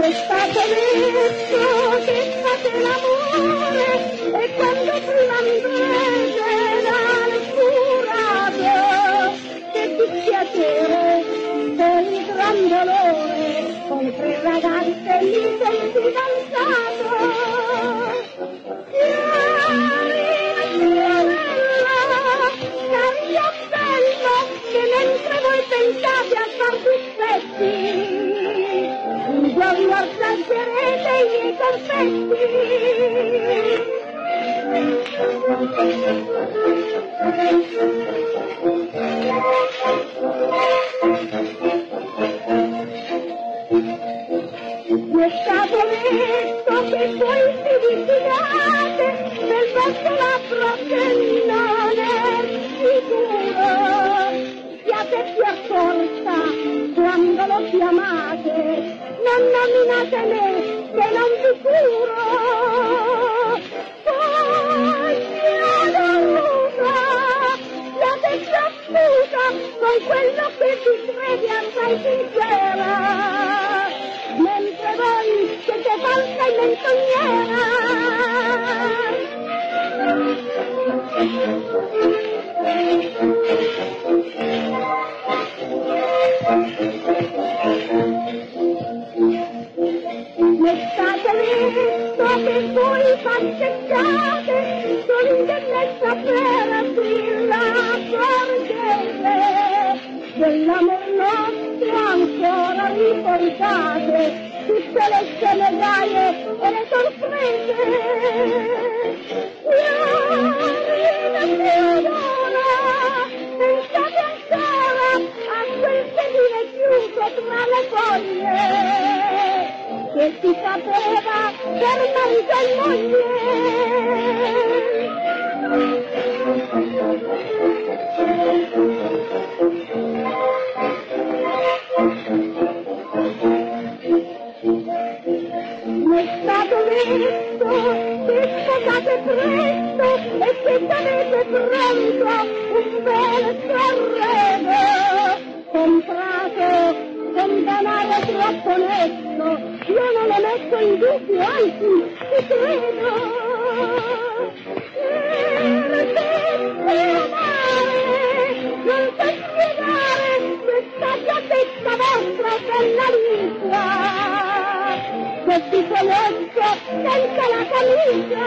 è stato detto che fate l'amore e quando prima mi prende dal curato che dispiacere per il gran dolore con 3 ragazze mi sei fidanzato. Cambia bello che mentre voi pensate a far dispetti un giorno assaggerete i miei confetti. Mi è stato detto che voi vi litigate del vostro labbro che non è sicuro. Siate più accorta quando lo chiamate, non nominate me che non vi curo. Poi siate rusa, siate più accusa con quello che vi crede assai sincera. Mentre voi siete falsa e menzognera. Mi è stato detto che voi passeggiate sull'internet per aprir la borghese dell'amor nostro ancora ricordate tutte le scene gaie e le sorprese. Pensate ancora a quel sedile chiuso tra le foglie che si sapeva per marito e moglie. Mi è stato detto che sposate presto e che avete pronto un bel terreno comprato con denaro troppo netto. Io non lo metto in dubbio, anzi ci credo. Non so spiegare questa giacchetta vostra bella lingua che ti conosco senza la camicia.